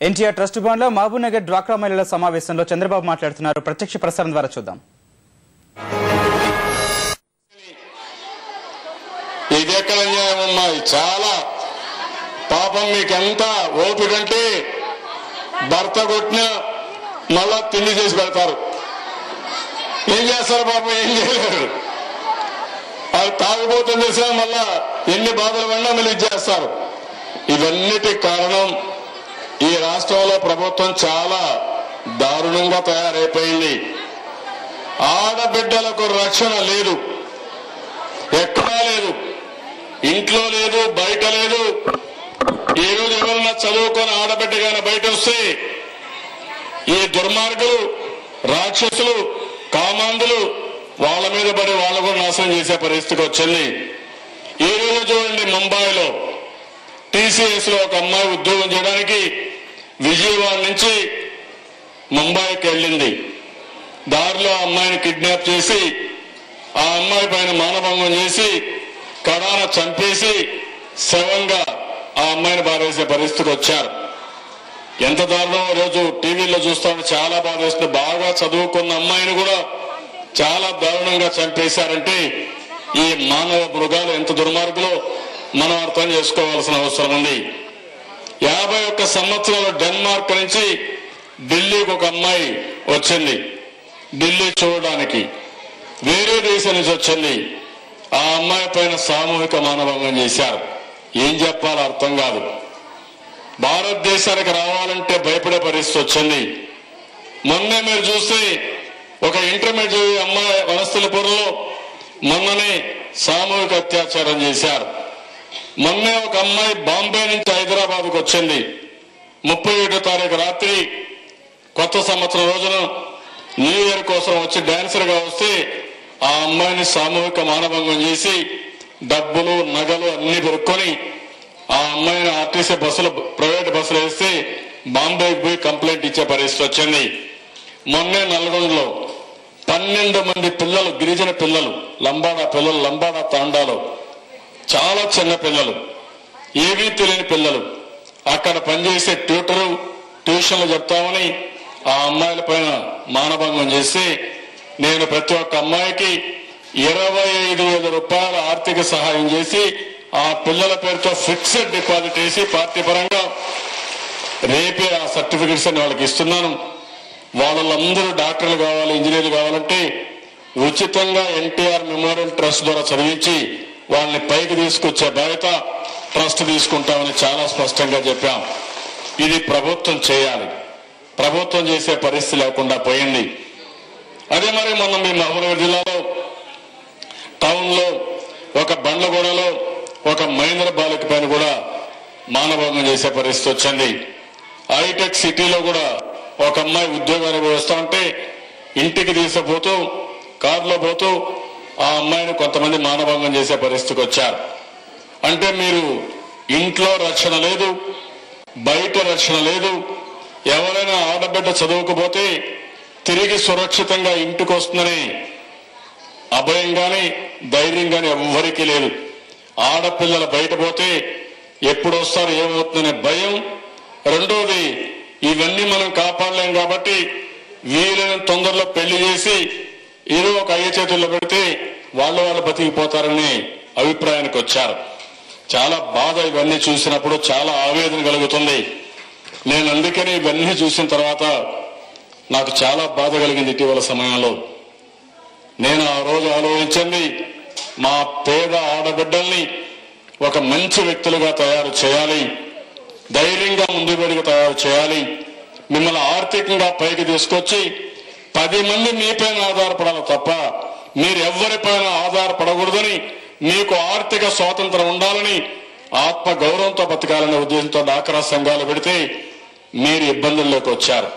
NTR trust భవన్లో మహబూబ్నగర్ డ్వాక్రా మహిళల సమావేశంలో చంద్రబాబు మాట్లాడుతున్నారు. ప్రత్యక్ష ప్రసారం ద్వారా చూద్దాం. ఇదెక్కడ న్యాయమమ్మా? చాలా పాపం. మీకెంత ఓపిక అంటే భర్త కొట్టిన మళ్ళా తిండి చేసి పెడతారు. ఏం చేస్తారు పాపం? ఏం చేయలేరు. అది తాగిపోతుంది చేసినా మళ్ళా ఎన్ని బాధలు పడినా మళ్ళీ చేస్తారు. ఇవన్నిటి కారణం ఈ రాష్ట్రంలో ప్రభుత్వం చాలా దారుణంగా తయారైపోయింది. ఆడబిడ్డలకు రక్షణ లేదు, ఎక్కడా లేదు, ఇంట్లో లేదు, బయట లేదు. ఈ రోజు ఎవరన్నా చదువుకొని ఆడబిడ్డగానే బయట వస్తే ఈ దుర్మార్గులు, రాక్షసులు, కామాంధులు వాళ్ళ మీద పడి వాళ్ళు కూడా నాశనం చేసే పరిస్థితికి వచ్చింది. ఈ రోజు చూడండి, ముంబైలో TCS లో ఒక అమ్మాయి ఉద్యోగం చేయడానికి విజయవాడ నుంచి ముంబైకి వెళ్ళింది. దారిలో ఆ అమ్మాయిని కిడ్నాప్ చేసి ఆ అమ్మాయి పైన మానభంగం చేసి కడాన చంపేసి శవంగా ఆ అమ్మాయిని బారేసే పరిస్థితికి వచ్చారు. ఎంత దారుణం! రోజు టీవీలో చూస్తాను, చాలా బాధ వేస్తుంది. బాగా చదువుకున్న అమ్మాయిని కూడా చాలా దారుణంగా చంపేశారంటే ఈ మానవ మృగాలు ఎంత దుర్మార్గులో మనం అర్థం చేసుకోవాల్సిన అవసరం ఉంది. 51 సంవత్సరాలు డెన్మార్క్ నుంచి ఢిల్లీకి ఒక అమ్మాయి వచ్చింది. ఢిల్లీ చూడడానికి వేరే దేశం నుంచి వచ్చింది. ఆ అమ్మాయి పైన సామూహిక మానభంగం చేశారు. ఏం చెప్పాలో అర్థం కాదు. భారతదేశానికి రావాలంటే భయపడే పరిస్థితి వచ్చింది. మొన్నే మీరు చూస్తే ఒక ఇంటర్మీడియట్ అమ్మాయి వనస్థలిపురంలో మొన్ననే సామూహిక అత్యాచారం చేశారు. మొన్నే ఒక అమ్మాయి బాంబే నుంచి హైదరాబాద్కు వచ్చింది. 31వ తారీఖు రాత్రి కొత్త సంవత్సరం రోజున న్యూ ఇయర్ కోసం వచ్చి డాన్సర్ గా వస్తే ఆ అమ్మాయిని సామూహిక మానభంగం చేసి డబ్బులు, నగలు అన్ని పెరుక్కొని ఆ అమ్మాయిని ఆర్టీసీ బస్సులు, ప్రైవేట్ బస్సులు వేస్తే బాంబేకి పోయి కంప్లైంట్ ఇచ్చే పరిస్థితి వచ్చింది. మొన్నే నల్గొండలో 12 మంది పిల్లలు, గిరిజన పిల్లలు, లంబాడా తాండాలో చాలా చిన్న పిల్లలు, ఏమీ తెలియని పిల్లలు, అక్కడ పనిచేసే ట్యూషన్లు చెప్తామని ఆ అమ్మాయిల పైన మానభంగం చేసి నేను ప్రతి ఒక్క అమ్మాయికి 25,000 రూపాయల ఆర్థిక సహాయం చేసి ఆ పిల్లల పేరుతో ఫిక్స్డ్ డిపాజిట్ వేసి పార్టీ పరంగా రేపే ఆ సర్టిఫికెట్స్ అని వాళ్ళకి ఇస్తున్నాను. వాళ్ళందరూ డాక్టర్లు కావాలి, ఇంజనీర్లు కావాలంటే ఉచితంగా ఎన్టీఆర్ మెమోరియల్ ట్రస్ట్ ద్వారా చదివించి వాళ్ళని పైకి తీసుకొచ్చే బాధ్యత ట్రస్ట్ తీసుకుంటామని చాలా స్పష్టంగా చెప్పాం. ఇది ప్రభుత్వం చేయాలి. ప్రభుత్వం చేసే పరిస్థితి లేకుండా పోయింది. అదే మరి మొన్న మీ మహబూబ్నగర్ జిల్లాలో టౌన్ లో ఒక బండ్లగూడలో ఒక మైనర్ బాలిక పైన కూడా మానభంగం చేసే పరిస్థితి వచ్చింది. హైటెక్ సిటీలో కూడా ఒక అమ్మాయి ఉద్యోగానికి వస్తా ఉంటే ఇంటికి తీసుకుపోతూ కారులో పోతూ ఆ అమ్మాయిని కొంతమంది మానభంగం చేసే పరిస్థితికి వచ్చారు. అంటే మీరు ఇంట్లో రక్షణ లేదు, బయట రక్షణ లేదు. ఎవరైనా ఆడబిడ్డ చదువుకుపోతే తిరిగి సురక్షితంగా ఇంటికి వస్తుందని అభయం గాని ధైర్యం గాని ఎవ్వరికీ లేదు. ఆడపిల్లలు బయట పోతే ఎప్పుడు వస్తారు, ఏమవుతుందనే భయం. రెండోది, ఇవన్నీ మనం కాపాడలేం కాబట్టి వీలైన తొందరలో పెళ్లి చేసి ఏదో ఒక అయ్య చేతుల్లో పెడితే వాళ్ళు బతికిపోతారని అభిప్రాయానికి వచ్చారు. చాలా బాధ ఇవన్నీ చూసినప్పుడు, చాలా ఆవేదన కలుగుతుంది. నేను అందుకని ఇవన్నీ చూసిన తర్వాత నాకు చాలా బాధ కలిగింది. ఇటీవల సమయంలో నేను ఆ రోజు ఆలోచించింది, మా పేద ఆడబిడ్డల్ని ఒక మంచి వ్యక్తులుగా తయారు చేయాలి, ధైర్యంగా ముందుబడిగా తయారు చేయాలి, మిమ్మల్ని ఆర్థికంగా పైకి తీసుకొచ్చి 10 మంది మీపైన ఆధారపడాలి తప్ప మీరు ఎవరిపైన ఆధారపడకూడదని, మీకు ఆర్థిక స్వాతంత్రం ఉండాలని, ఆత్మ గౌరవంతో బతకాలనే ఉద్దేశంతో డాక్రా సంఘాలు పెడితే మీరు ఇబ్బందుల్లోకి వచ్చారు.